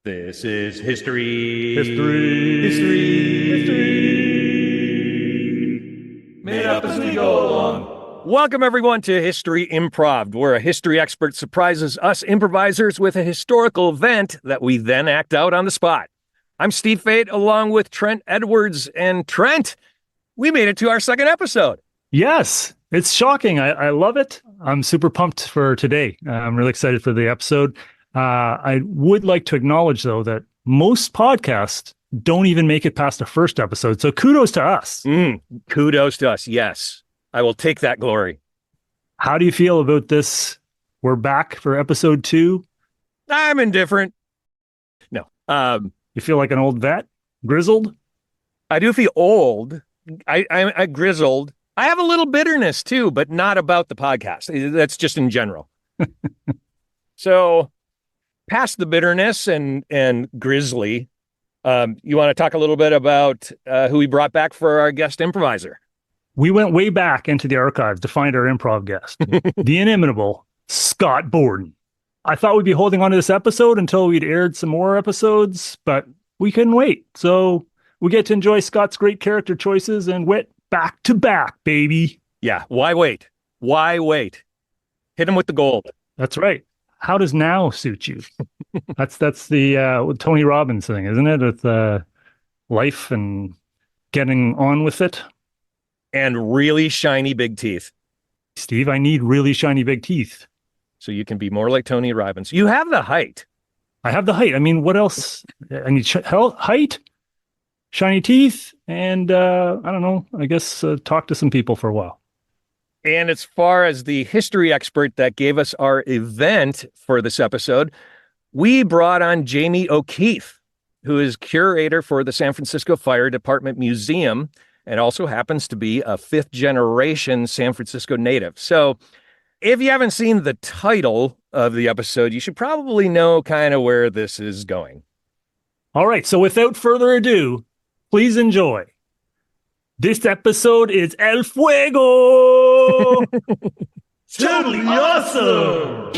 This is history. Made up as we go along. Welcome, everyone, to History Improv, where a history expert surprises us improvisers with a historical event that we then act out on the spot. I'm Steve Fait, along with Trent Edwards. And Trent, we made it to our second episode. Yes, it's shocking. I love it. I'm super pumped for today. I'm really excited for the episode. I would like to acknowledge, though, that most podcasts don't even make it past the first episode. So kudos to us. Kudos to us. Yes, I will take that glory. How do you feel about this? We're back for episode 2. I'm indifferent. No. You feel like an old vet? Grizzled? I do feel old. I grizzled. I have a little bitterness, too, but not about the podcast. That's just in general. So past the bitterness and grizzly, you want to talk a little bit about who we brought back for our guest improviser? We went way back into the archives to find our improv guest, the inimitable Scott Borden. I thought we'd be holding on to this episode until we'd aired some more episodes, but we couldn't wait. So we get to enjoy Scott's great character choices and wit back to back, baby. Yeah. Why wait? Why wait? Hit him with the gold. That's right. How does now suit you? That's the Tony Robbins thing, isn't it? With life and getting on with it. And really shiny big teeth. Steve, I need really shiny big teeth. So you can be more like Tony Robbins. You have the height. I have the height. I mean, what else? I need height, shiny teeth, and I don't know, I guess talk to some people for a while. And as far as the history expert that gave us our event for this episode, we brought on Jamie O'Keefe, who is curator for the San Francisco Fire Department Museum and also happens to be a fifth-generation San Francisco native. So if you haven't seen the title of the episode, you should probably know kind of where this is going. All right, so without further ado, please enjoy. This episode is El Fuego! Totally awesome!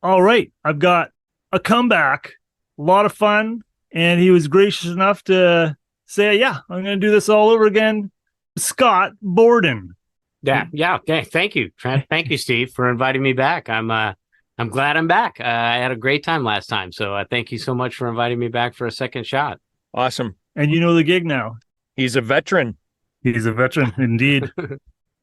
All right, I've got a comeback, a lot of fun, and he was gracious enough to say, yeah, I'm going to do this all over again. Scott Borden. Yeah. Okay. Thank you, Trent. Thank you, Steve, for inviting me back. I'm glad I'm back. I had a great time last time, so thank you so much for inviting me back for a second shot. Awesome. And you know the gig now. He's a veteran. He's a veteran, indeed.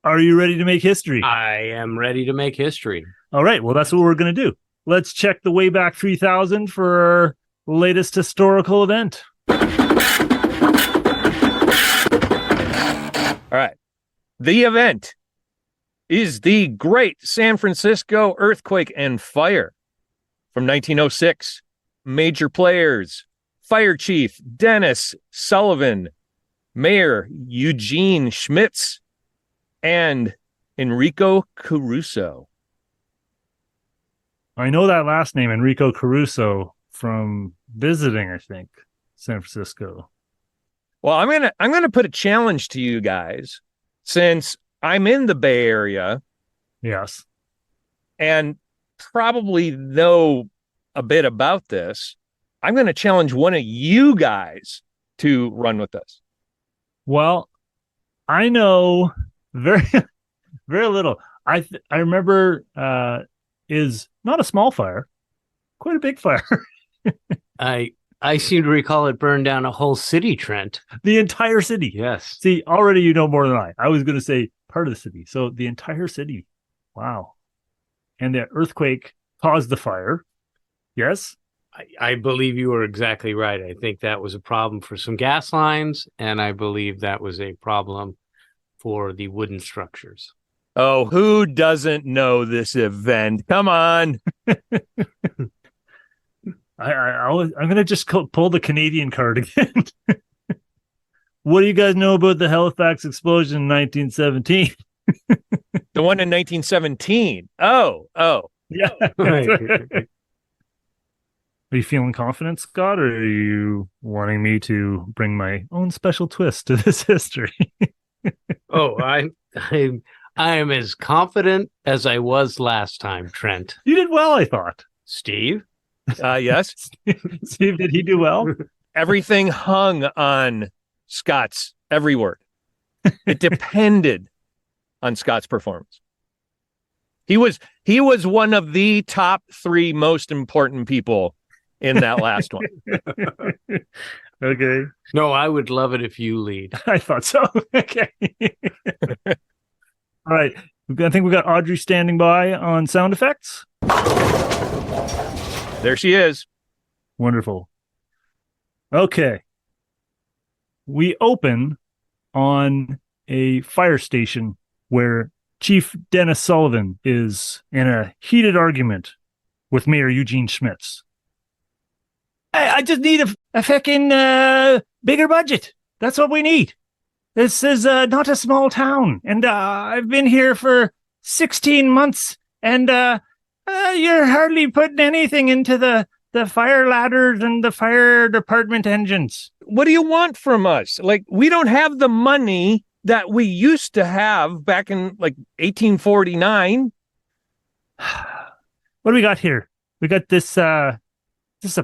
Are you ready to make history? I am ready to make history. All right. Well, that's what we're going to do. Let's check the Wayback 3000 for our latest historical event. All right. The event is the Great San Francisco Earthquake and Fire from 1906. Major players: Fire Chief Dennis Sullivan, Mayor Eugene Schmitz, and Enrico Caruso. I know that last name, Enrico Caruso, from visiting, I think, San Francisco. Well, I'm gonna put a challenge to you guys, since I'm in the Bay Area. Yes. And probably know a bit about this. I'm going to challenge one of you guys to run with this. Well, I know very, very little. I remember is not a small fire, quite a big fire. I seem to recall it burned down a whole city, Trent. The entire city. Yes. See, already you know more than I. I was going to say part of the city. So the entire city. Wow. And the earthquake caused the fire. Yes? I believe you were exactly right. I think that was a problem for some gas lines, and I believe that was a problem for the wooden structures. Oh, who doesn't know this event? Come on. I'm going to just pull the Canadian card again. What do you guys know about the Halifax explosion in 1917? The one in 1917. Oh. Yeah. Right. Are you feeling confident, Scott, or are you wanting me to bring my own special twist to this history? Oh, I am as confident as I was last time, Trent. You did well, I thought. Steve? Yes. Steve, did he do well? Everything hung on Scott's every word. It depended on Scott's performance. He was one of the top 3 most important people in that last one. Okay. No, I would love it if you lead. I thought so. Okay. All right. I think we got Audrey standing by on sound effects. There she is. Wonderful. Okay. We open on a fire station where Chief Dennis Sullivan is in a heated argument with Mayor Eugene Schmitz. I just need a feckin' bigger budget. That's what we need. This is not a small town, and I've been here for 16 months, and you're hardly putting anything into the fire ladders and the fire department engines. What do you want from us? Like, we don't have the money that we used to have back in like 1849. What do we got here? We got this a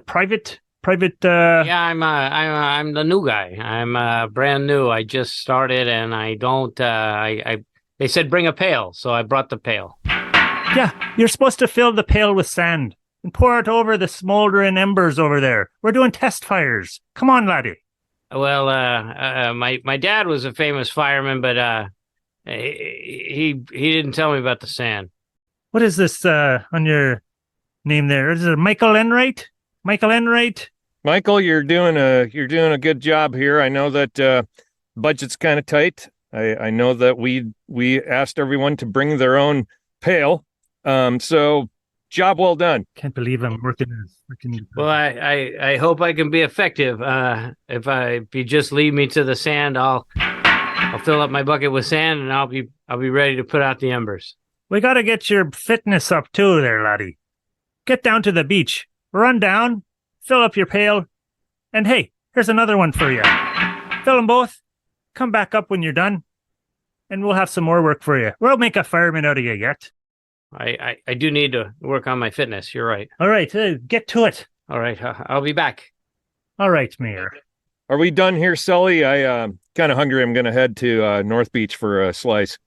private Yeah, I'm the new guy. I'm brand new. I just started, and I don't. They said bring a pail, so I brought the pail. Yeah, you're supposed to fill the pail with sand and pour it over the smoldering embers over there. We're doing test fires. Come on, laddie. Well, my dad was a famous fireman, but he didn't tell me about the sand. What is this on your name there? Is it Michael Enright? Michael Enright? Michael, you're doing a good job here. I know that budget's kind of tight. I know that we asked everyone to bring their own pail. So job well done. Can't believe I'm working. Well, I hope I can be effective. If you just lead me to the sand, I'll fill up my bucket with sand, and I'll be ready to put out the embers. We got to get your fitness up too, there, laddie. Get down to the beach. Run down, fill up your pail, and hey, here's another one for you. Fill them both. Come back up when you're done, and we'll have some more work for you. We'll make a fireman out of you yet. I do need to work on my fitness. You're right. All right, get to it. All right, I'll be back. All right, Mayor. Are we done here, Sully? I kind of hungry. I'm going to head to North Beach for a slice.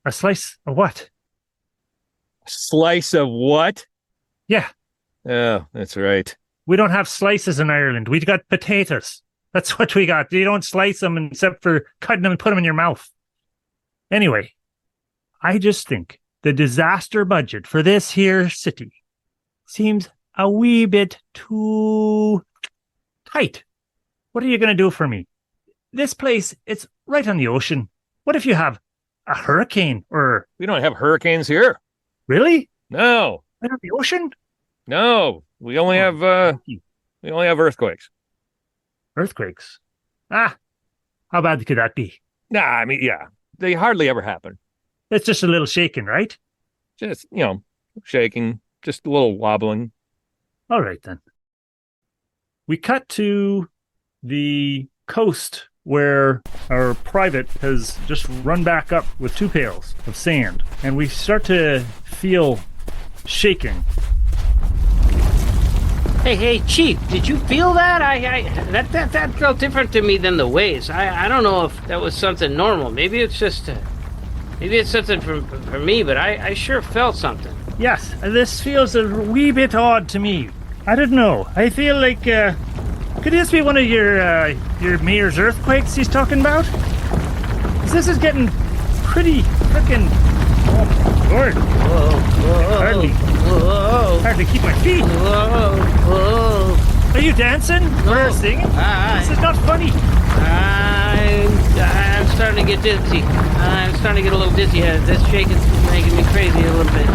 A slice of what? Slice of what? Yeah. Oh, that's right. We don't have slices in Ireland. We got potatoes. That's what we got. You don't slice them except for cutting them and put them in your mouth. Anyway, I just think the disaster budget for this here city seems a wee bit too tight. What are you going to do for me? This place, it's right on the ocean. What if you have a hurricane or... We don't have hurricanes here. Really? No. Right on the ocean? No. We only have earthquakes. Earthquakes? Ah, how bad could that be? Nah, I mean, yeah. They hardly ever happen. It's just a little shaking, right? Just, shaking, just a little wobbling. All right, then. We cut to the coast where our private has just run back up with 2 pails of sand, and we start to feel shaking. Hey, Chief, did you feel that? That felt different to me than the waves. I don't know if that was something normal. Maybe it's something for me, but I sure felt something. Yes, this feels a wee bit odd to me. I don't know. I feel like, could this be one of your mayor's earthquakes he's talking about? 'Cause this is getting pretty frickin'... Oh, Lord. Hardly keep my feet. Are you dancing or singing? This is not funny. I'm starting to get dizzy. I'm starting to get a little dizzy. This shaking's making me crazy a little bit.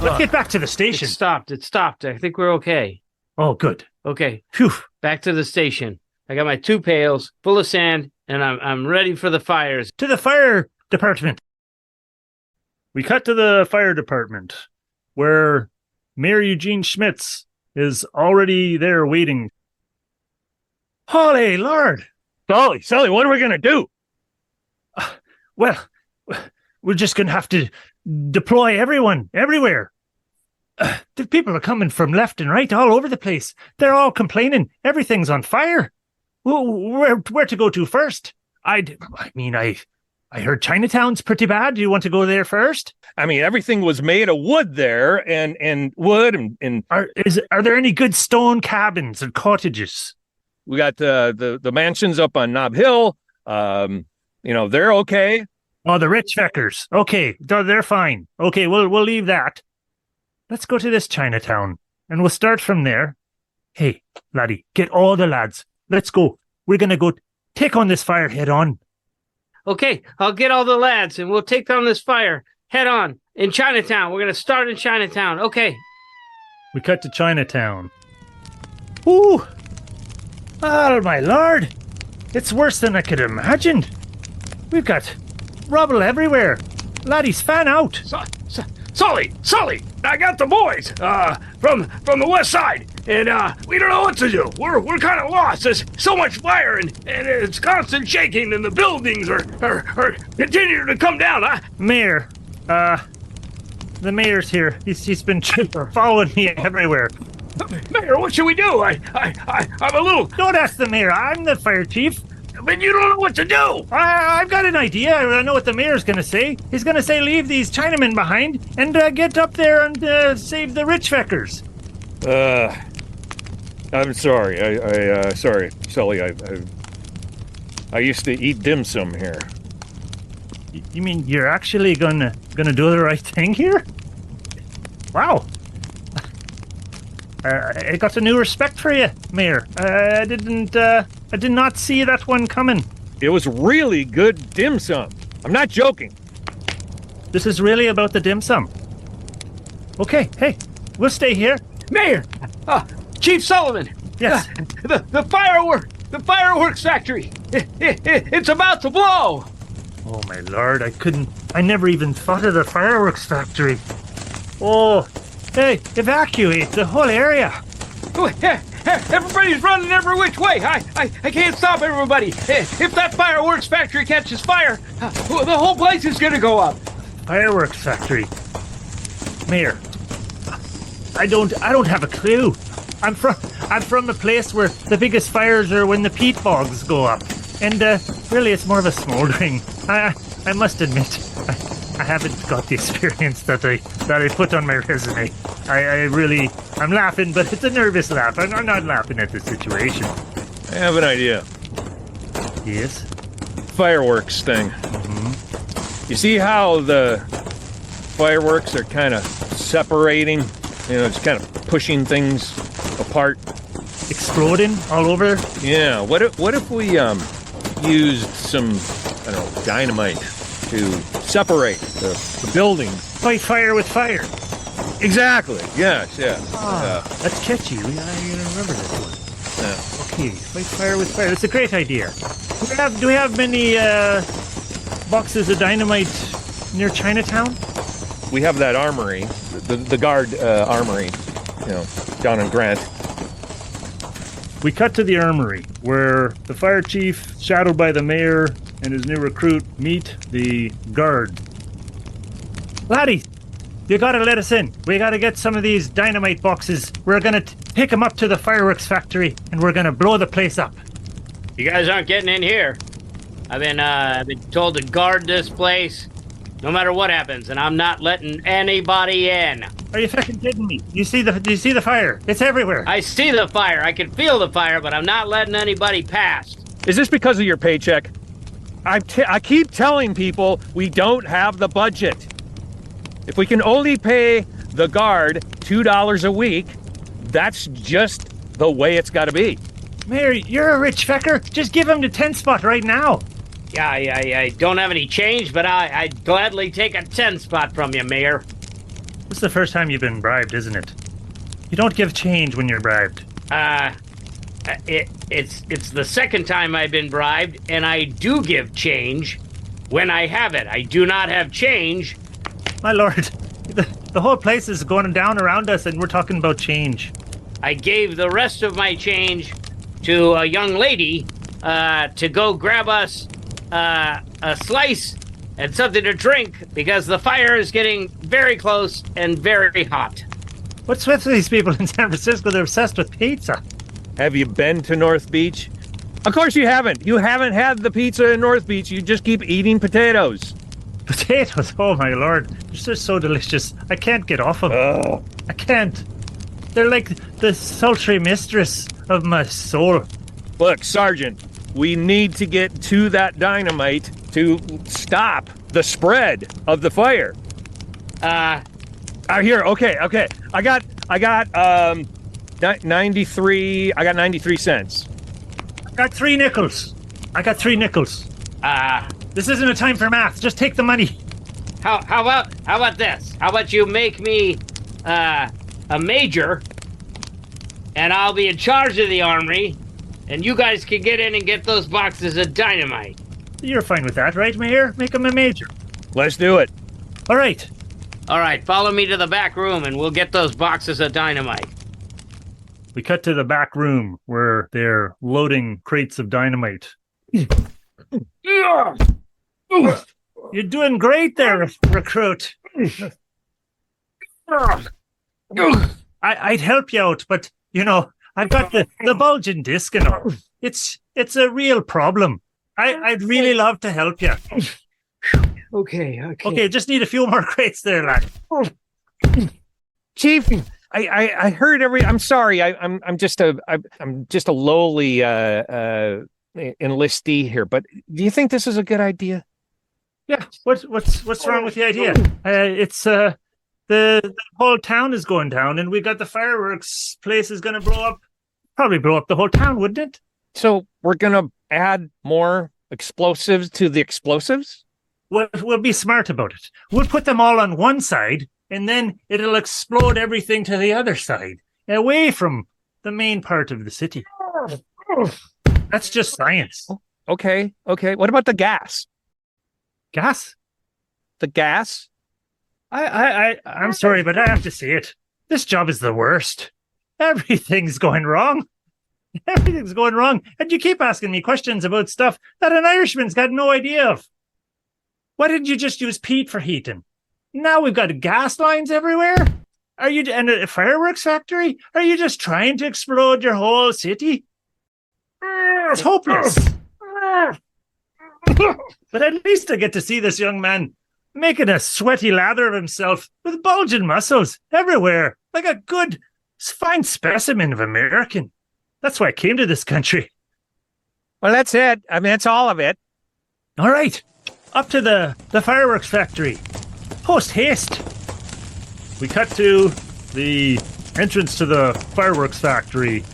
Let's get back to the station. It stopped. I think we're okay. Oh, good. Okay. Phew. Back to the station. I got my 2 pails full of sand, and I'm ready for the fires. To the fire department. We cut to the fire department, where Mayor Eugene Schmitz is already there waiting. Holy Lord! Sully, what are we going to do? Well, we're just going to have to deploy everyone, everywhere. The people are coming from left and right all over the place. They're all complaining. Everything's on fire. Where to go to first? I heard Chinatown's pretty bad. Do you want to go there first? I mean, everything was made of wood there, and wood and Are there any good stone cabins and cottages? we got the mansions up on Nob Hill. They're okay. Oh, the rich feckers. Okay, they're fine. Okay, we'll leave that. Let's go to this Chinatown, and we'll start from there. Hey, laddie, get all the lads. Let's go. We're gonna go take on this fire head on. Okay, I'll get all the lads and we'll take on this fire head on in Chinatown. We're going to start in Chinatown. Okay. We cut to Chinatown. Ooh! Oh, my lord! It's worse than I could imagine. We've got rubble everywhere. Laddies, fan out. Sully, I got the boys from the west side, and we don't know what to do. We're kind of lost. There's so much fire, and it's constant shaking, and the buildings are continuing to come down. Mayor, the mayor's here. He's been following me everywhere. Mayor, what should we do? I'm a little. Don't ask the mayor. I'm the fire chief. But you don't know what to do. I've got an idea. I know what the mayor's going to say. He's going to say leave these Chinamen behind and get up there and save the rich feckers. I'm sorry. Sorry, Sully. I used to eat dim sum here. You mean you're actually gonna do the right thing here? Wow. I got a new respect for you, Mayor. I did not see that one coming. It was really good dim sum. I'm not joking. This is really about the dim sum. Okay, hey, we'll stay here. Mayor, Chief Sullivan. Yes. The fireworks factory. It's about to blow. Oh my lord, I never even thought of the fireworks factory. Oh, hey, evacuate the whole area. Everybody's running every which way. I can't stop everybody. If that fireworks factory catches fire, the whole place is gonna go up. Fireworks factory. Mayor, I don't have a clue. I'm from the place where the biggest fires are when the peat bogs go up. And really it's more of a smoldering. I must admit, I haven't got the experience that I put on my resume. I'm laughing, but it's a nervous laugh. I'm not laughing at the situation. I have an idea. Yes? Fireworks thing. You see how the fireworks are kind of separating? It's kind of pushing things apart. Exploding all over? Yeah. What if we used some, I don't know, dynamite to separate the buildings? Fight fire with fire. Exactly. Yes. Yeah. That's catchy. I remember that one. Yeah. Okay, fight fire with fire. That's a great idea. Do we have many boxes of dynamite near Chinatown? We have that armory, the guard armory, down in Grant. We cut to the armory, where the fire chief, shadowed by the mayor, and his new recruit meet the guard. Laddie, you gotta let us in. We gotta get some of these dynamite boxes. We're gonna take them up to the fireworks factory, and we're gonna blow the place up. You guys aren't getting in here. I've been told to guard this place no matter what happens, and I'm not letting anybody in. Are you fucking kidding me? Do you see the fire? It's everywhere. I see the fire. I can feel the fire, but I'm not letting anybody pass. Is this because of your paycheck? I keep telling people we don't have the budget. If we can only pay the guard $2 a week, that's just the way it's got to be. Mayor, you're a rich fecker. Just give him the 10 spot right now. Yeah, I don't have any change, but I'd gladly take a 10 spot from you, Mayor. This is the first time you've been bribed, isn't it? You don't give change when you're bribed. It's the second time I've been bribed, and I do give change when I have it. I do not have change. My lord, the whole place is going down around us, and we're talking about change. I gave the rest of my change to a young lady to go grab us a slice and something to drink because the fire is getting very close and very hot. What's with these people in San Francisco? They're obsessed with pizza. Have you been to North Beach? Of course you haven't. You haven't had the pizza in North Beach. You just keep eating potatoes. Potatoes? Oh, my Lord. They're just so delicious. I can't get off of them. I can't. They're like the sultry mistress of my soul. Look, Sergeant, we need to get to that dynamite to stop the spread of the fire. Here, okay. I got 93 cents. I got 3 nickels. This isn't a time for math. Just take the money. How about this? How about you make me a major, and I'll be in charge of the armory, and you guys can get in and get those boxes of dynamite. You're fine with that, right, Mayor? Make him a major. Let's do it. All right. All right, follow me to the back room, and we'll get those boxes of dynamite. We cut to the back room where they're loading crates of dynamite. You're doing great there, recruit. I'd help you out, but, I've got the bulging disc and all. It's a real problem. I'd really love to help you. Okay. Okay, just need a few more crates there, lad. Chief, I heard I'm sorry. I'm just a lowly enlistee here, but do you think this is a good idea? Yeah. What's wrong with the idea? It's the whole town is going down, and we got the fireworks place is going to blow up. Probably blow up the whole town, wouldn't it? So we're gonna add more explosives to the explosives? We'll be smart about it. We'll put them all on one side, and then it'll explode everything to the other side, away from the main part of the city. That's just science. Okay. What about the gas? Gas? The gas? I'm sorry, but I have to say it. This job is the worst. Everything's going wrong. And you keep asking me questions about stuff that an Irishman's got no idea of. Why didn't you just use peat for heating? Now we've got gas lines everywhere. Are you in a fireworks factory? Are you just trying to explode your whole city? It's hopeless. But at least I get to see this young man making a sweaty lather of himself with bulging muscles everywhere, like a good, fine specimen of American. That's why I came to this country. Well, that's it. I mean, that's all of it. All right. Up to the fireworks factory. Post haste. We cut to the entrance to the fireworks factory.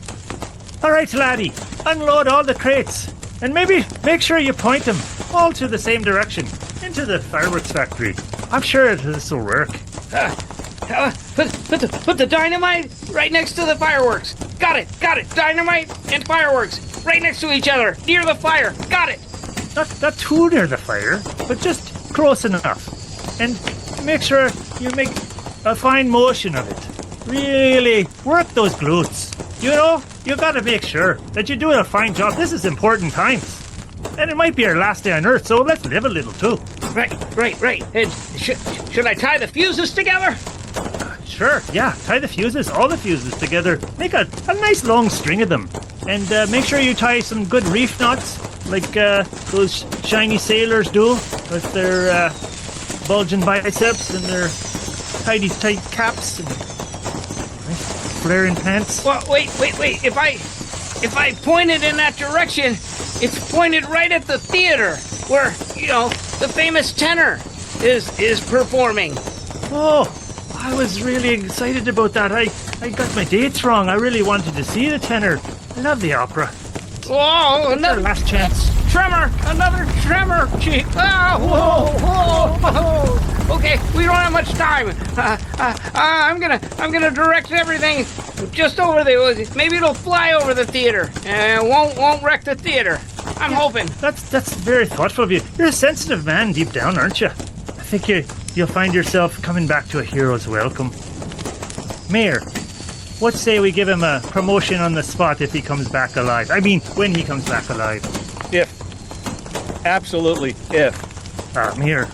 All right, laddie. Unload all the crates. And maybe make sure you point them all to the same direction, into the fireworks factory. I'm sure this will work. Put the dynamite right next to the fireworks. Got it. Dynamite and fireworks right next to each other, near the fire. Got it. Not too near the fire, but just close enough. And make sure you make a fine motion of it. Really work those glutes. You gotta make sure that you're doing a fine job. This is important times. And it might be our last day on Earth, so let's live a little too. Right. And should I tie the fuses together? Sure, yeah. Tie the fuses, all the fuses together. Make a nice long string of them. And make sure you tie some good reef knots, like those shiny sailors do with their bulging biceps and their tight caps and nice flaring pants. Well, wait. If I point it in that direction, it's pointed right at the theater where, the famous tenor is performing. Oh, I was really excited about that. I got my dates wrong. I really wanted to see the tenor. I love the opera. Whoa, Another last chance. Another tremor, Chief. Whoa. Okay, we don't have much time. I'm gonna direct everything just over there. Maybe it'll fly over the theater and won't wreck the theater. I'm hoping. That's very thoughtful of you. You're a sensitive man deep down, aren't you? I think you'll find yourself coming back to a hero's welcome. Mayor, what say we give him a promotion on the spot if he comes back alive? I mean, when he comes back alive. If. Absolutely, if. Mayor,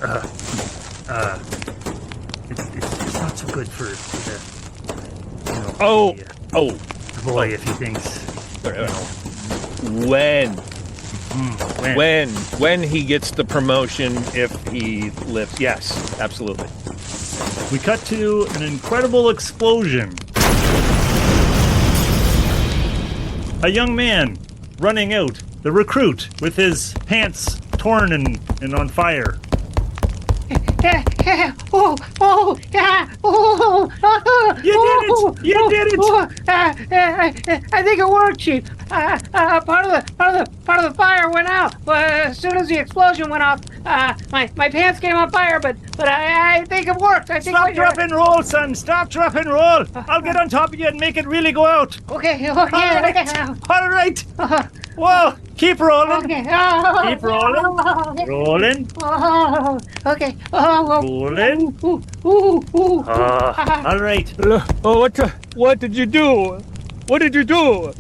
it's not so good for Oh, Yeah. oh, Boy, if he thinks. when When? when he gets the promotion, if he lives. Yes, absolutely. We cut to an incredible explosion. A young man running out, the recruit, with his pants torn and on fire. Oh, oh, yeah, oh, You did it! I think it worked, Chief. Part of the fire went out. As soon as the explosion went off, my pants came on fire. But I think it worked. I think. Stop, drop, and roll, son. Stop, drop, and roll. I'll get on top of you and make it really go out. Okay. All right. Whoa. Keep rolling. Okay. Keep rolling. Rolling. Okay. Rolling. All right. Oh, what did you do? What did you do?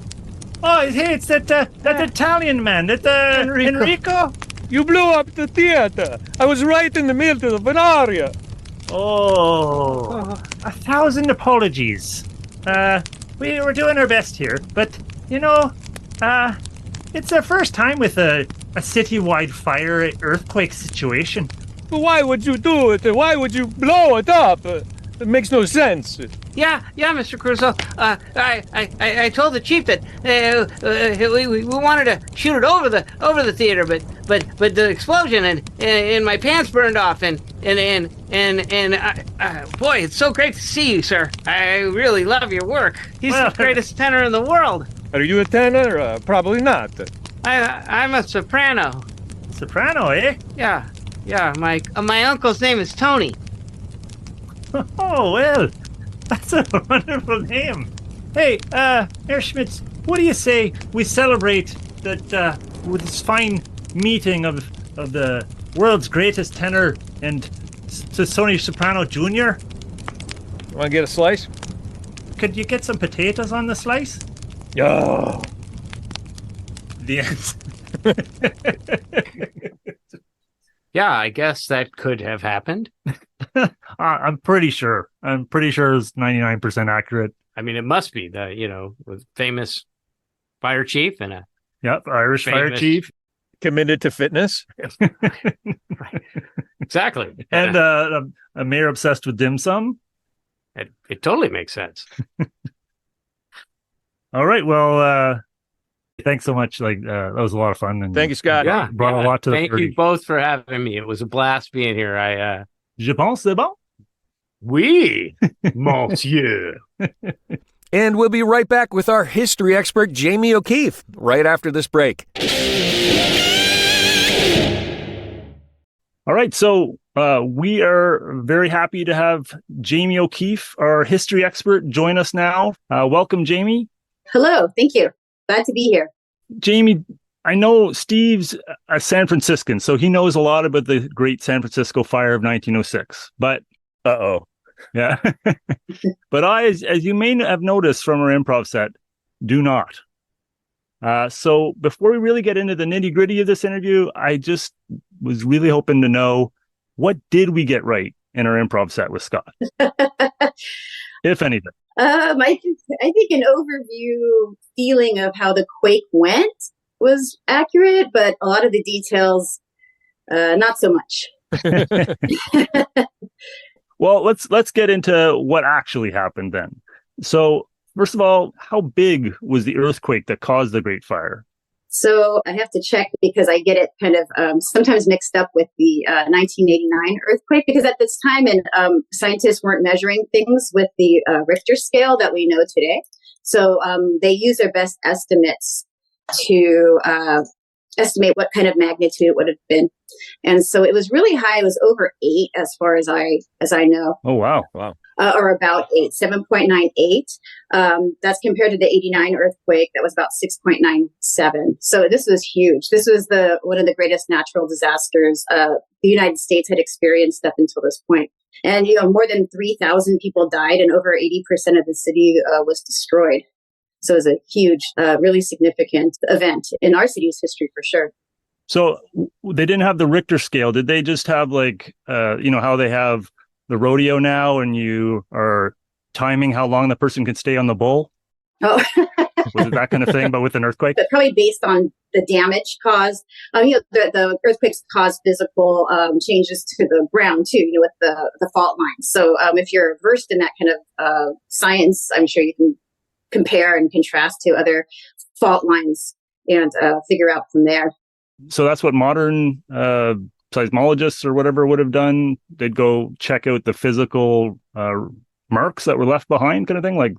Oh, hey, it's that Italian man, that Enrico. You blew up the theater. I was right in the middle of an aria. Oh, 1,000 apologies. We were doing our best here, but it's our first time with a citywide fire earthquake situation. But why would you do it? Why would you blow it up? It makes no sense. Yeah, Mr. Crusoe. I told the chief that we wanted to shoot it over the theater, but the explosion and my pants burned off and boy, it's so great to see you, sir. I really love your work. He's the greatest tenor in the world. Are you a tenor? Probably not. I'm a soprano. Soprano, eh? Yeah. My uncle's name is Tony. Oh, well, that's a wonderful name. Hey, Herr Schmitz, what do you say we celebrate that with this fine meeting of the world's greatest tenor and Tony Soprano Jr.? Want to get a slice? Could you get some potatoes on the slice? Oh. The end. Yeah, I guess that could have happened. I'm pretty sure. It's 99% accurate. I mean, it must be with famous fire chief and Irish fire chief. Committed to fitness. Right. Exactly. And a mayor obsessed with dim sum. It totally makes sense. All right. Well, thanks so much. That was a lot of fun. And thank you, Scott. Brought a lot to the Thank you both for having me. It was a blast being here. Je pense c'est bon. Oui, monsieur. And we'll be right back with our history expert, Jamie O'Keefe, right after this break. All right. So we are very happy to have Jamie O'Keefe, our history expert, join us now. Welcome, Jamie. Hello. Thank you. Glad to be here. Jamie, I know Steve's a San Franciscan, so he knows a lot about the Great San Francisco Fire of 1906. But yeah. But I, as you may have noticed from our improv set, do not. So before we really get into the nitty gritty of this interview, I just was really hoping to know, what did we get right in our improv set with Scott, if anything? I think an overview feeling of how the quake went was accurate, but a lot of the details, not so much. Well, let's get into what actually happened then. So, first of all, how big was the earthquake that caused the Great Fire? So I have to check because I get it kind of sometimes mixed up with the 1989 earthquake, because at this time scientists weren't measuring things with the Richter scale that we know today. So they use their best estimates to estimate what kind of magnitude it would have been. And so it was really high. It was over 8 as far as I know. Oh, wow. Or about 8, 7.98. That's compared to the 89 earthquake that was about 6.97. So this was huge. This was one of the greatest natural disasters the United States had experienced up until this point. And, more than 3,000 people died and over 80% of the city was destroyed. So it was a huge, really significant event in our city's history for sure. So they didn't have the Richter scale. Did they just have how they have the rodeo now, and you are timing how long the person can stay on the bowl? Oh, Was it that kind of thing, but with an earthquake? but probably based on the damage caused. The earthquakes cause physical changes to the ground too, with the fault lines. So if you're versed in that kind of science, I'm sure you can compare and contrast to other fault lines and figure out from there. So that's what modern seismologists or whatever would have done. They'd go check out the physical marks that were left behind, kind of thing, like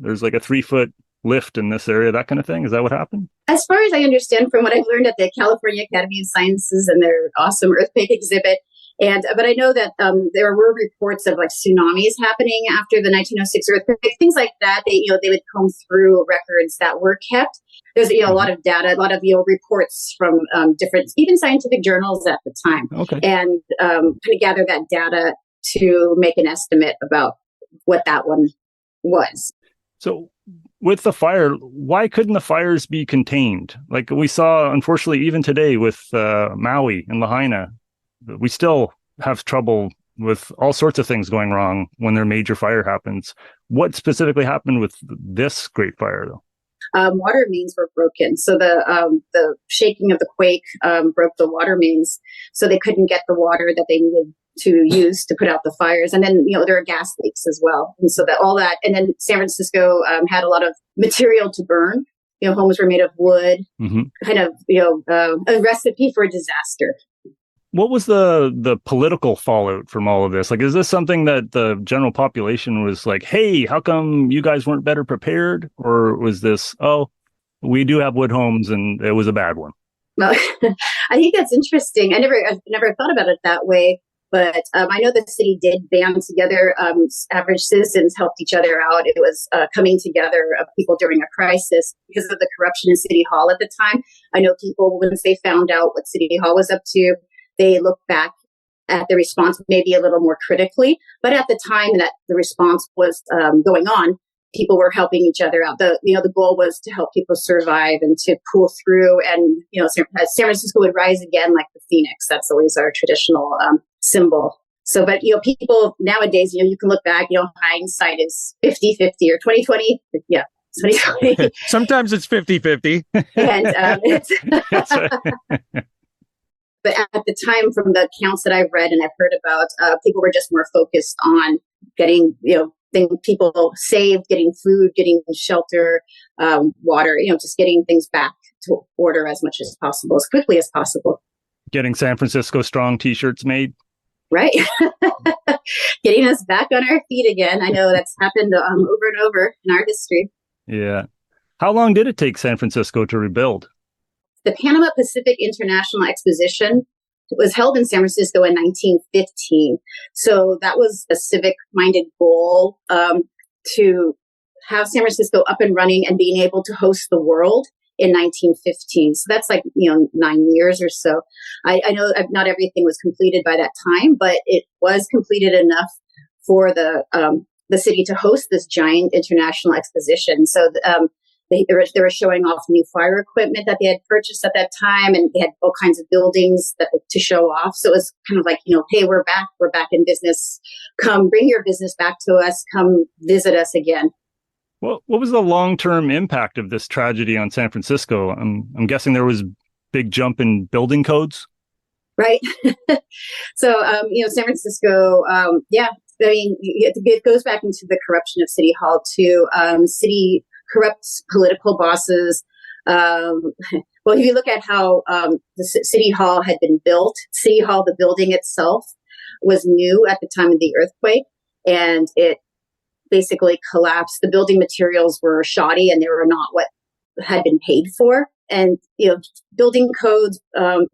there's like a 3-foot lift in this area, that kind of thing. Is that what happened? As far as I understand from what I've learned at the California Academy of Sciences and their awesome earthquake exhibit, but I know that there were reports of like tsunamis happening after the 1906 earthquake, things like that. They would comb through records that were kept. There's a lot of data, a lot of reports from different, even scientific journals at the time, and kind of gather that data to make an estimate about what that one was. So with the fire, why couldn't the fires be contained? Like we saw, unfortunately, even today with Maui and Lahaina, we still have trouble with all sorts of things going wrong when their major fire happens. What specifically happened with this great fire, though? Water mains were broken. So the shaking of the quake broke the water mains, so they couldn't get the water that they needed to use to put out the fires. And then, there are gas leaks as well. And so and then San Francisco had a lot of material to burn. Homes were made of wood, kind of, a recipe for a disaster. What was the political fallout from all of this? Like, is this something that the general population was like, hey, how come you guys weren't better prepared? Or was this, we do have wood homes and it was a bad one? Well, I think that's interesting. I've never thought about it that way. But I know the city did band together. Average citizens helped each other out. It was coming together of people during a crisis because of the corruption in City Hall at the time. I know people, once they found out what City Hall was up to, they looked back at the response maybe a little more critically. But at the time that the response was going on, people were helping each other out. The goal was to help people survive and to pull through. And San Francisco would rise again like the phoenix. That's always our traditional symbol. So, but people nowadays, you can look back. Hindsight is 50-50 or 20-20. Yeah, 20-20. Sometimes it's 50-50. And but at the time, from the accounts that I've read and I've heard about, people were just more focused on getting people saved, getting food, getting shelter, water, just getting things back to order as much as possible, as quickly as possible. Getting San Francisco Strong t-shirts made. Right. Getting us back on our feet again. I know that's happened over and over in our history. Yeah. How long did it take San Francisco to rebuild? The Panama Pacific International Exposition was held in San Francisco in 1915. So that was a civic-minded goal to have San Francisco up and running and being able to host the world in 1915. So that's like, 9 years or so. I know not everything was completed by that time, but it was completed enough for the city to host this giant international exposition. So they were showing off new fire equipment that they had purchased at that time, and they had all kinds of buildings to show off. So it was kind of like, hey, we're back in business. Come bring your business back to us. Come visit us again. Well, what was the long-term impact of this tragedy on San Francisco? I'm guessing there was big jump in building codes. Right. So, San Francisco, it goes back into the corruption of City Hall too. City corrupts political bosses. Well, if you look at how the City Hall had been built, City Hall, the building itself, was new at the time of the earthquake, and it basically collapsed. The building materials were shoddy, and they were not what had been paid for. And, building codes,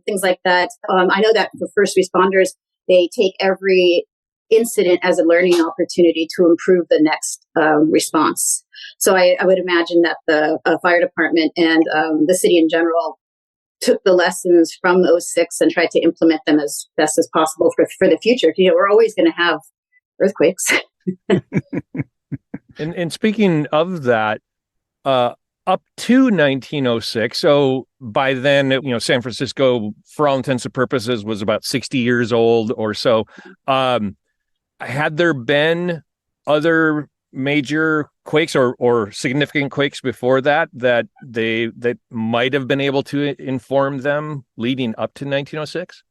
things like that. I know that for first responders, they take every incident as a learning opportunity to improve the next response. So I would imagine that the fire department and the city in general took the lessons from '06 and tried to implement them as best as possible for the future. We're always going to have earthquakes. And speaking of that, up to 1906, so by then, San Francisco, for all intents and purposes, was about 60 years old or so. Had there been other major quakes or significant quakes before that might have been able to inform them leading up to 1906?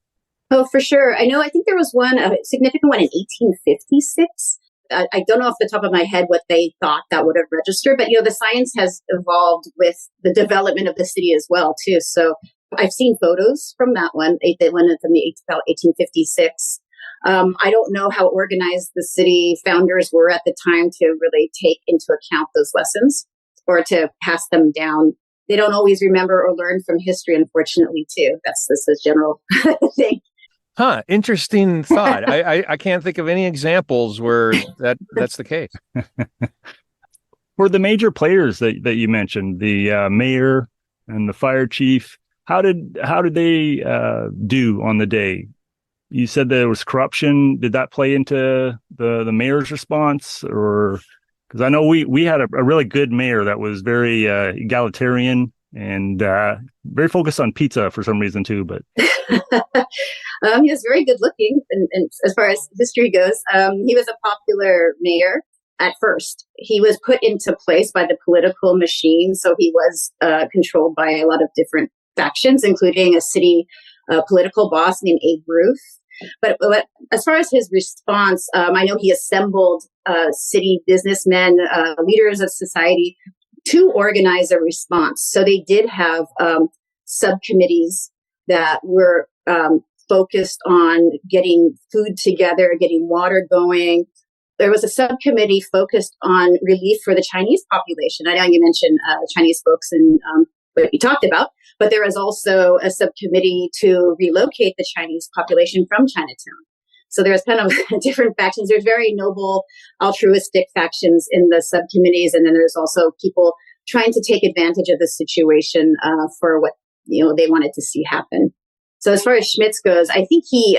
Oh, for sure. I think there was a significant one in 1856. I don't know off the top of my head what they thought that would have registered, but the science has evolved with the development of the city as well, too. So I've seen photos from that one, the one from about 1856. I don't know how organized the city founders were at the time to really take into account those lessons or to pass them down. They don't always remember or learn from history, unfortunately, too. That's a general thing. Huh. Interesting thought. I can't think of any examples where that's the case. For the major players that you mentioned, the mayor and the fire chief, how did they do on the day? You said there was corruption. Did that play into the mayor's response? Or because I know we had a really good mayor that was very egalitarian and very focused on pizza for some reason too. But he was very good looking, and as far as history goes, he was a popular mayor. At first, he was put into place by the political machine, so he was controlled by a lot of different factions, including a city political boss named Abe Ruth. But as far as his response, I know he assembled city businessmen, leaders of society to organize a response. So they did have subcommittees that were focused on getting food together, getting water going. There was a subcommittee focused on relief for the Chinese population. I know you mentioned Chinese folks and what you talked about, but there was also a subcommittee to relocate the Chinese population from Chinatown. So there's kind of different factions. There's very noble, altruistic factions in the subcommittees, and then there's also people trying to take advantage of the situation for what they wanted to see happen. So as far as Schmitz goes, I think he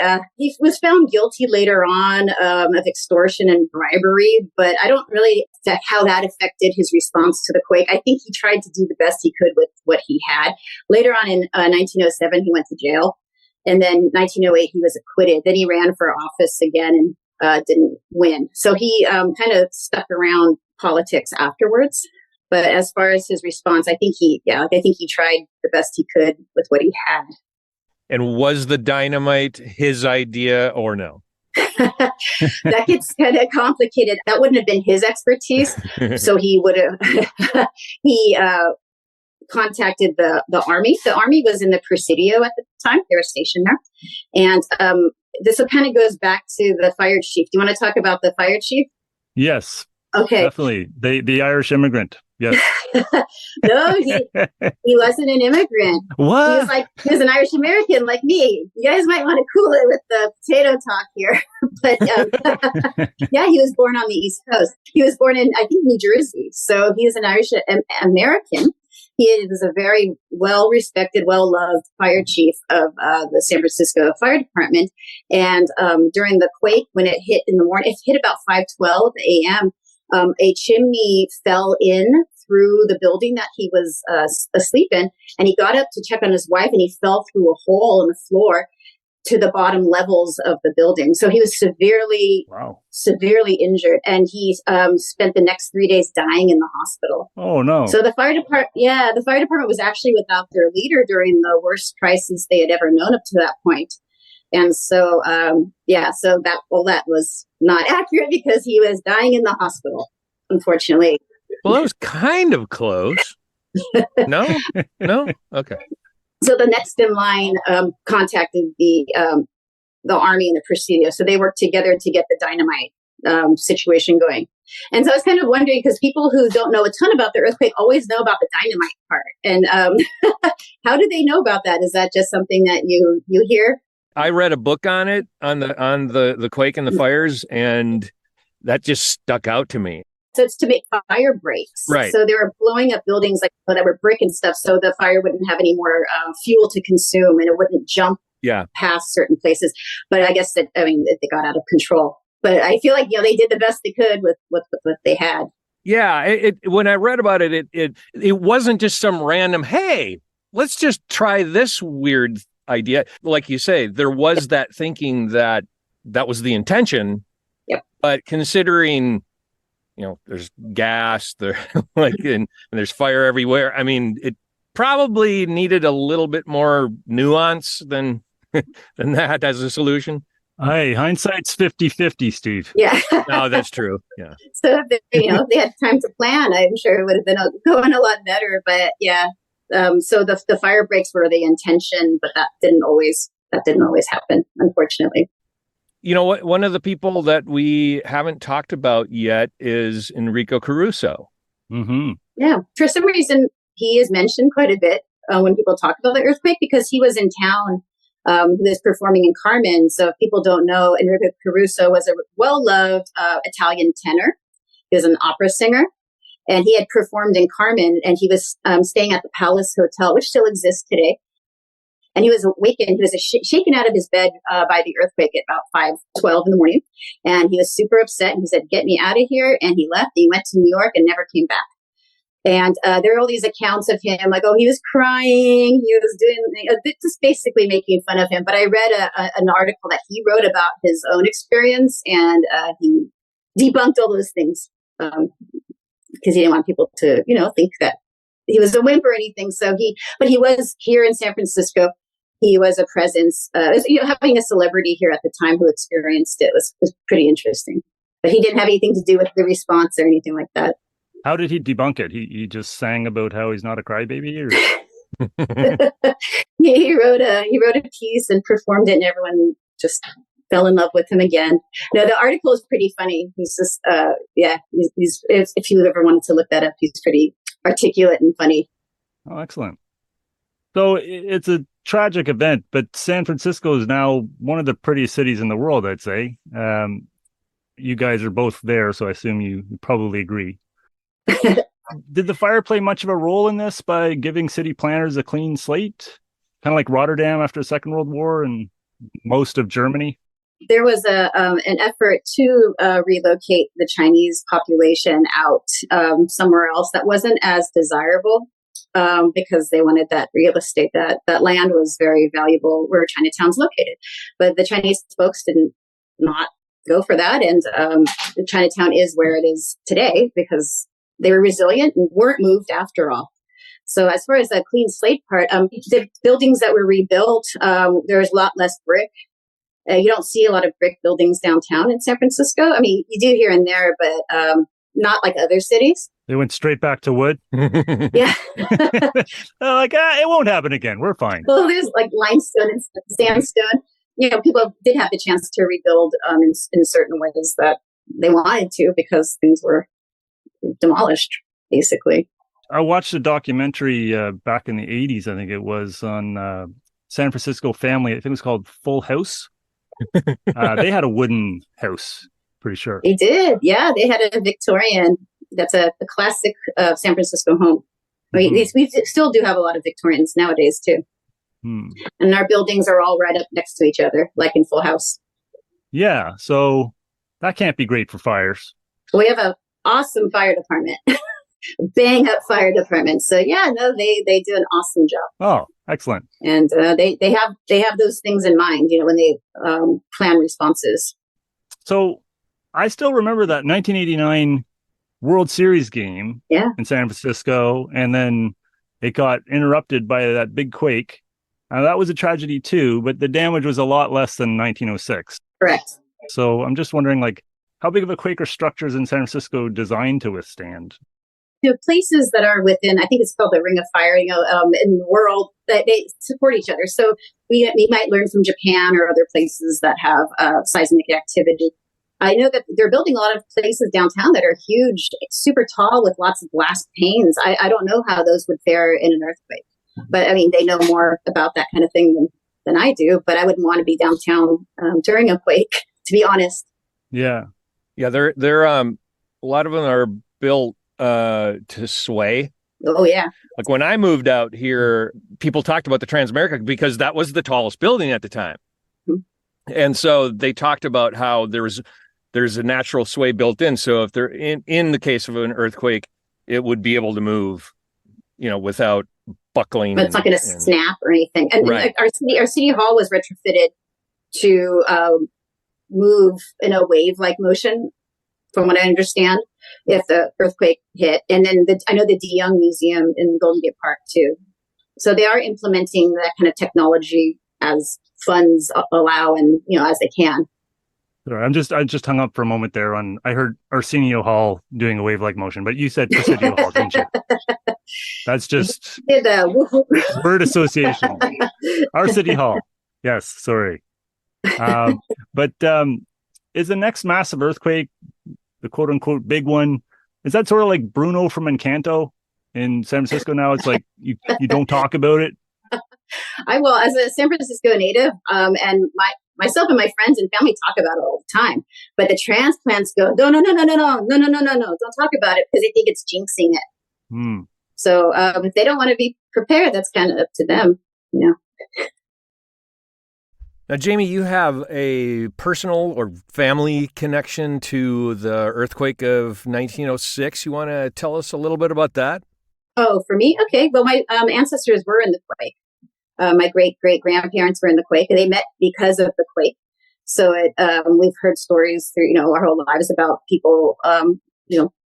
was found guilty later on of extortion and bribery, but I don't really know how that affected his response to the quake. I think he tried to do the best he could with what he had. Later on in 1907, he went to jail. And then 1908, he was acquitted. Then he ran for office again and didn't win. So he kind of stuck around politics afterwards. But as far as his response, I think he tried the best he could with what he had. And was the dynamite his idea or no? That gets kind of complicated. That wouldn't have been his expertise. So he would have, contacted the army. The army was in the Presidio at the time. They were stationed there. And this kind of goes back to the fire chief. Do you want to talk about the fire chief? Yes. Okay. Definitely. The Irish immigrant. Yes. No, he wasn't an immigrant. What? He was an Irish American like me. You guys might want to cool it with the potato talk here. But yeah, he was born on the East Coast. He was born in, I think, New Jersey. So he was an Irish American. He was a very well-respected, well-loved fire chief of the San Francisco Fire Department. And during the quake, when it hit in the morning, it hit about 5:12 a.m., a chimney fell in through the building that he was asleep in, and he got up to check on his wife, and he fell through a hole in the floor to the bottom levels of the building. So he was severely injured, and he spent the next 3 days dying in the hospital. Oh no! So the fire department was actually without their leader during the worst crisis they had ever known up to that point. And so, so that was not accurate because he was dying in the hospital, unfortunately. Well, that was kind of close. No? Okay. So the next in line contacted the army and the Presidio. So they worked together to get the dynamite situation going. And so I was kind of wondering, because people who don't know a ton about the earthquake always know about the dynamite part. And how do they know about that? Is that just something that you hear? I read a book on it, on the quake and the fires, and that just stuck out to me. So it's to make fire breaks. Right. So they were blowing up buildings that were brick and stuff, so the fire wouldn't have any more fuel to consume, and it wouldn't jump past certain places. But I guess they got out of control. But I feel like they did the best they could with what they had. Yeah. When I read about it, it wasn't just some random, hey, let's just try this weird idea. Like you say, there was that thinking that was the intention. Yep. But considering there's gas there, and there's fire everywhere. I mean, it probably needed a little bit more nuance than that as a solution. Hey, hindsight's 50-50, Steve. Yeah. No, that's true. Yeah. So if they had time to plan, I'm sure it would have been going a lot better. But yeah, so the fire breaks were the intention, but that didn't always happen, unfortunately. You know what? One of the people that we haven't talked about yet is Enrico Caruso. Mm-hmm. Yeah, for some reason he is mentioned quite a bit when people talk about the earthquake because he was in town. Who is performing in Carmen. So if people don't know, Enrico Caruso was a well-loved Italian tenor. He was an opera singer, and he had performed in Carmen, and he was staying at the Palace Hotel, which still exists today. And he was awakened. He was shaken out of his bed by the earthquake at about 5:12 in the morning. And he was super upset. And he said, "Get me out of here." And he left. He went to New York and never came back. And there are all these accounts of him, like, oh, he was crying. He was doing just basically making fun of him. But I read an article that he wrote about his own experience, and he debunked all those things because he didn't want people to, think that he was a wimp or anything. But he was here in San Francisco. He was a presence, having a celebrity here at the time who experienced it was pretty interesting. But he didn't have anything to do with the response or anything like that. How did he debunk it? He just sang about how he's not a crybaby, or he wrote a piece and performed it, and everyone just fell in love with him again. No, the article is pretty funny. He's just he's if you ever wanted to look that up, he's pretty articulate and funny. Oh, excellent. So it's a tragic event, but San Francisco is now one of the prettiest cities in the world, I'd say. You guys are both there, so I assume you probably agree. Did the fire play much of a role in this by giving city planners a clean slate? Kind of like Rotterdam after the Second World War and most of Germany? There was an effort to relocate the Chinese population out somewhere else that wasn't as desirable because they wanted that real estate. That land was very valuable where Chinatown's located. But the Chinese folks didn't not go for that. And Chinatown is where it is today because they were resilient and weren't moved after all. So as far as the clean slate part, the buildings that were rebuilt, there was a lot less brick. You don't see a lot of brick buildings downtown in San Francisco. I mean, you do here and there, but not like other cities. They went straight back to wood? Yeah. It won't happen again. We're fine. Well, there's like limestone and sandstone. People did have the chance to rebuild in certain ways that they wanted to because things were demolished, basically. I watched a documentary back in the 80s, I think it was, on San Francisco family. I think it was called Full House. They had a wooden house, pretty sure. They did, yeah. They had a Victorian. That's a classic San Francisco home. I mean, we still do have a lot of Victorians nowadays, too. And our buildings are all right up next to each other, like in Full House. Yeah, so that can't be great for fires. We have an awesome fire department. Bang up fire department. So yeah, no, they do an awesome job. Oh, excellent. And they have those things in mind, when they plan responses. So I still remember that 1989 World Series game in San Francisco, and then it got interrupted by that big quake. That was a tragedy too, but the damage was a lot less than 1906. Correct. So I'm just wondering, how big of a quake are structures in San Francisco designed to withstand? Places that are within, I think it's called the Ring of Fire, in the world, that they support each other. So we might learn from Japan or other places that have seismic activity. I know that they're building a lot of places downtown that are huge, super tall with lots of glass panes. I don't know how those would fare in an earthquake. But I mean, they know more about that kind of thing than I do. But I wouldn't want to be downtown during a quake, to be honest. Yeah. Yeah, they're a lot of them are built to sway. Oh yeah. Like when I moved out here, people talked about the Transamerica because that was the tallest building at the time. Mm-hmm. And so they talked about how there's a natural sway built in. So if they're in the case of an earthquake, it would be able to move, without buckling. But it's not going to snap or anything. And right. Our city hall was retrofitted to move in a wave-like motion, from what I understand. if the earthquake hit. And then I know the DeYoung Museum in Golden Gate Park too. So they are implementing that kind of technology as funds allow and, as they can. Sorry, I just hung up for a moment there I heard Arsenio Hall doing a wave-like motion, but you said Presidio Hall, didn't you? That's just word association. Our City Hall. Yes, sorry. But is the next massive earthquake, the quote-unquote big one, is that sort of like Bruno from Encanto in San Francisco now? It's like you don't talk about it? I will, as a San Francisco native, and myself and my friends and family talk about it all the time. But the transplants go, no, don't talk about it because they think it's jinxing it. So if they don't want to be prepared, that's kind of up to them. Now, Jamie, you have a personal or family connection to the earthquake of 1906. You want to tell us a little bit about that? Oh, for me? Okay. Well, my ancestors were in the quake. My great-great-grandparents were in the quake, and they met because of the quake. So we've heard stories through, our whole lives about people,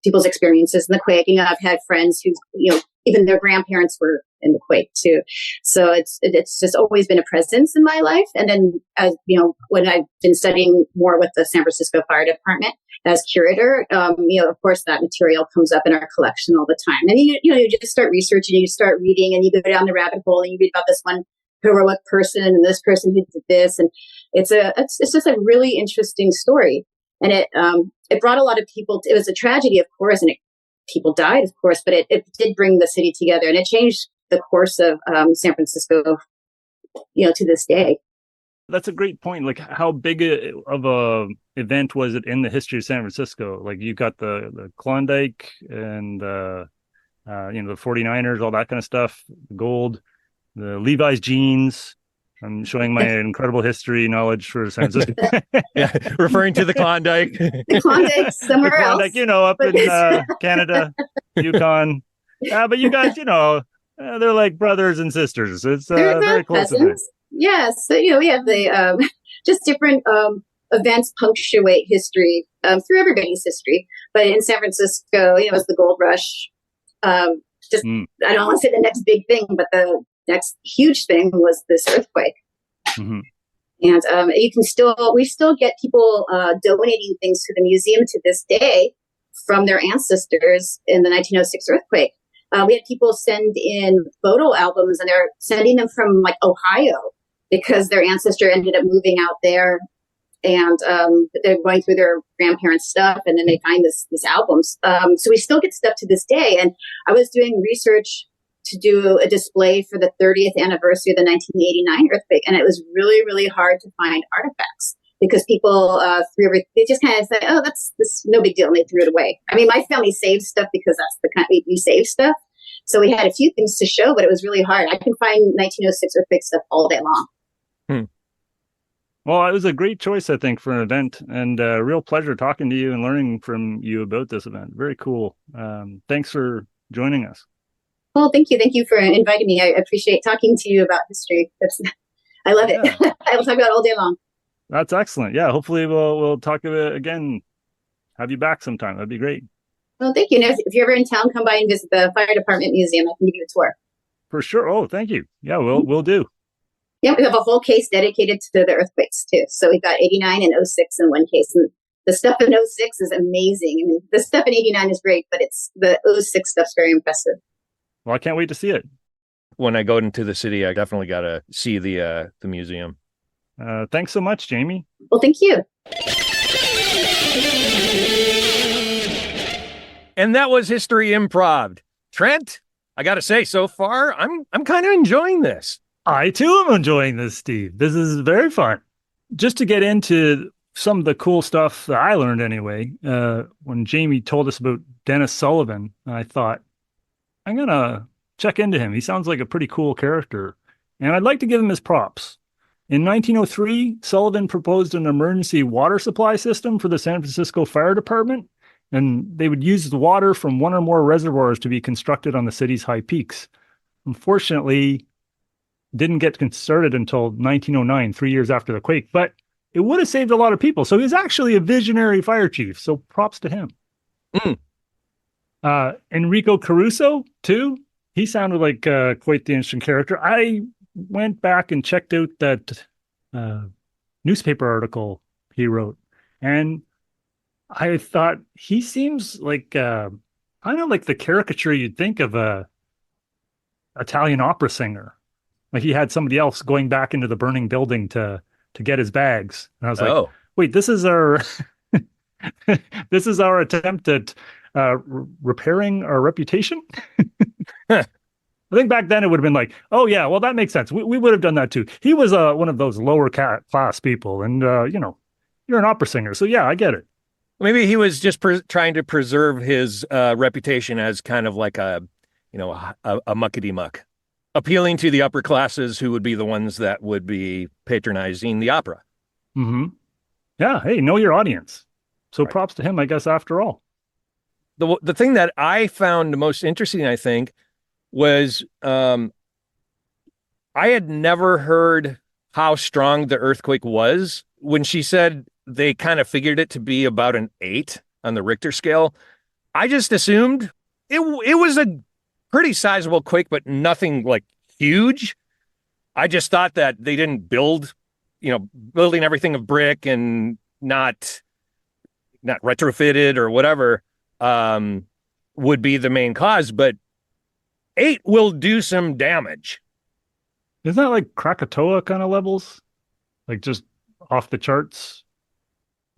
people's experiences in the quake. I've had friends who, even their grandparents were in the quake too. So it's just always been a presence in my life. And then, when I've been studying more with the San Francisco Fire Department as curator, of course that material comes up in our collection all the time. And you just start researching, you start reading, and you go down the rabbit hole, and you read about this one heroic person and this person who did this, and it's just a really interesting story. And it brought a lot of people. It was a tragedy, of course, and people died, of course, but it did bring the city together, and it changed the course of San Francisco, to this day. That's a great point. Like, how big of a event was it in the history of San Francisco? Like, you got the Klondike and the 49ers, all that kind of stuff, the gold, the Levi's jeans. I'm showing my incredible history knowledge for San Francisco. Yeah, referring to the Klondike. The Klondike somewhere Klondike, else. up in Canada, Yukon. But you guys, they're like brothers and sisters. It's very close. Yes. So, we have the just different events punctuate history through everybody's history. But in San Francisco, it was the gold rush. I don't want to say the next big thing, but the next huge thing was this earthquake. Mm-hmm. And we still get people donating things to the museum to this day from their ancestors in the 1906 earthquake. We had people send in photo albums, and they're sending them from like Ohio because their ancestor ended up moving out there, and they're going through their grandparents' stuff, and then they find this albums. So we still get stuff to this day. And I was doing research to do a display for the 30th anniversary of the 1989 earthquake, and it was really, really hard to find artifacts because people they just kind of say, "Oh, that's no big deal," and they threw it away. I mean, my family saved stuff because that's the kind we save stuff. So we had a few things to show, but it was really hard. I can find 1906 earthquake stuff all day long. Well, it was a great choice, I think, for an event, and a real pleasure talking to you and learning from you about this event. Very cool. Thanks for joining us. Well, thank you. Thank you for inviting me. I appreciate talking to you about history. I love it. I will talk about it all day long. That's excellent. Yeah, hopefully we'll talk about it again. Have you back sometime. That'd be great. Well, thank you. And if you're ever in town, come by and visit the Fire Department Museum. I can give you a tour. For sure. Oh, thank you. Yeah, we'll do. Yeah, we have a whole case dedicated to the earthquakes too. So we've got 89 and 06 in one case. And the stuff in 06 is amazing. I mean, the stuff in 89 is great, but it's the 06 stuff's very impressive. Well, I can't wait to see it. When I go into the city, I definitely got to see the museum. Thanks so much, Jamie. Well, thank you. And that was History Improv. Trent, I got to say, so far, I'm kind of enjoying this. I too am enjoying this, Steve. This is very fun. Just to get into some of the cool stuff that I learned anyway, when Jamie told us about Dennis Sullivan, I thought, I'm going to check into him. He sounds like a pretty cool character. And I'd like to give him his props. In 1903, Sullivan proposed an emergency water supply system for the San Francisco Fire Department, and they would use the water from one or more reservoirs to be constructed on the city's high peaks. Unfortunately, didn't get started until 1909, 3 years after the quake, but it would have saved a lot of people. So he was actually a visionary fire chief. So props to him. Enrico Caruso, too. He sounded like quite the interesting character. I went back and checked out that newspaper article he wrote, and I thought he seems like kind of like the caricature you'd think of a Italian opera singer. Like he had somebody else going back into the burning building to get his bags. And I was like, wait, this is our this is our attempt at repairing our reputation. I think back then it would have been like, oh yeah, well that makes sense. We would have done that too. He was one of those lower class people, and you're an opera singer, so yeah, I get it. Maybe he was just trying to preserve his reputation as kind of like a muckety muck, appealing to the upper classes who would be the ones that would be patronizing the opera. Mm-hmm. Yeah. Hey, know your audience. So props to him, I guess, after all. The thing that I found the most interesting, I think, was I had never heard how strong the earthquake was. When she said they kind of figured it to be about an 8 on the Richter scale, I just assumed it was a pretty sizable quake, but nothing like huge. I just thought that they didn't building everything of brick and not retrofitted or whatever would be the main cause, but 8 will do some damage. Isn't that like Krakatoa kind of levels? Like just off the charts?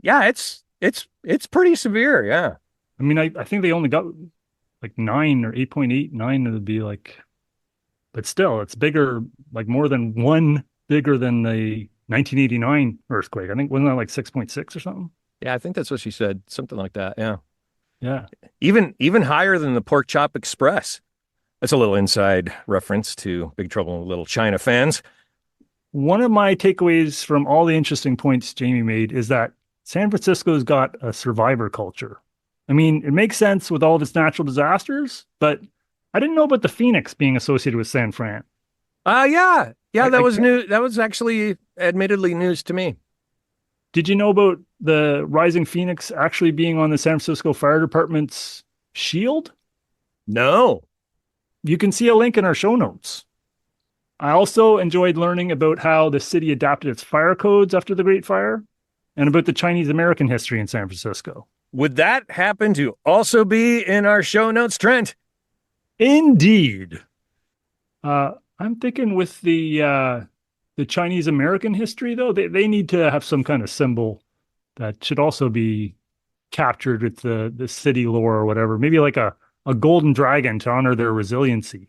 Yeah, it's pretty severe, yeah. I mean, I think they only got like 9 or 8.8. 9 would be like, but still, it's bigger, like more than one bigger than the 1989 earthquake. I think, wasn't that like 6.6 or something? Yeah, I think that's what she said. Something like that, yeah. Yeah. Even higher than the Pork Chop Express. That's a little inside reference to Big Trouble in Little China fans. One of my takeaways from all the interesting points Jamie made is that San Francisco's got a survivor culture. I mean, it makes sense with all of its natural disasters, but I didn't know about the Phoenix being associated with San Fran. Yeah, that was new. That was actually admittedly news to me. Did you know about the Rising Phoenix actually being on the San Francisco Fire Department's shield? No. You can see a link in our show notes. I also enjoyed learning about how the city adapted its fire codes after the Great Fire and about the Chinese American history in San Francisco. Would that happen to also be in our show notes, Trent? Indeed. I'm thinking with the Chinese American history, though, they need to have some kind of symbol that should also be captured with the city lore or whatever. Maybe like a golden dragon to honor their resiliency.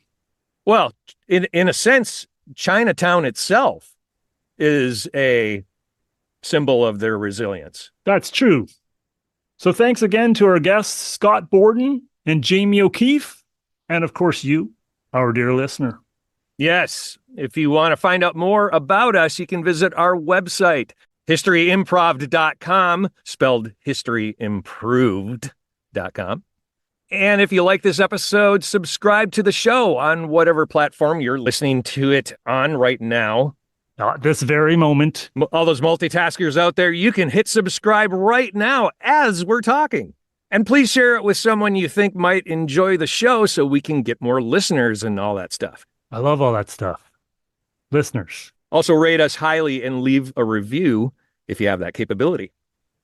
Well, in a sense, Chinatown itself is a symbol of their resilience. That's true. So thanks again to our guests, Scott Borden and Jamie O'Keefe, and of course you, our dear listener. Yes. If you want to find out more about us, you can visit our website, historyimprov.com, spelled historyimproved.com. And if you like this episode, subscribe to the show on whatever platform you're listening to it on right now. At this very moment. All those multitaskers out there, you can hit subscribe right now as we're talking. And please share it with someone you think might enjoy the show so we can get more listeners and all that stuff. I love all that stuff. Listeners. Also rate us highly and leave a review if you have that capability.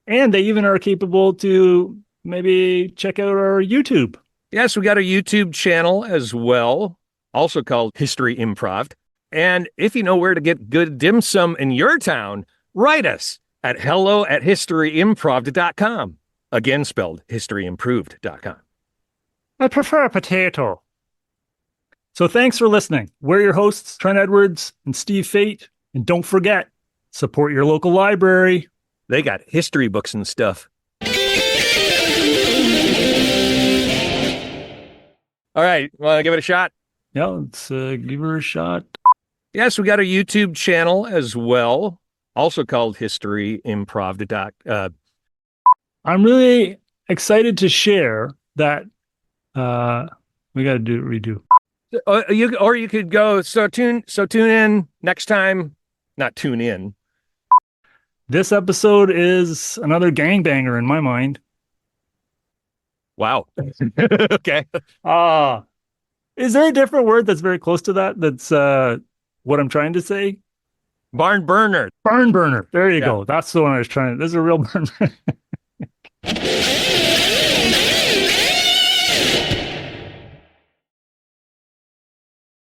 And they even are capable to maybe check out our YouTube. Yes, we got a YouTube channel as well, also called History Improv. And if you know where to get good dim sum in your town, write us at hello@historyimprov.com. Again, spelled historyimproved.com. I prefer a potato. So thanks for listening. We're your hosts, Trent Edwards and Steve Fait. And don't forget, support your local library. They got history books and stuff. All right, want to give it a shot? Yeah, let's give her a shot. Yes, we got a YouTube channel as well, also called History Improv. I'm really excited to share that we got to redo. Or you could go. So tune in next time. Not tune in. This episode is another gangbanger in my mind. Wow. Okay. Is there a different word that's very close to that? That's what I'm trying to say. Barn burner. Barn burner. There you Yeah. go. That's the one I was trying. This is a real barn burner.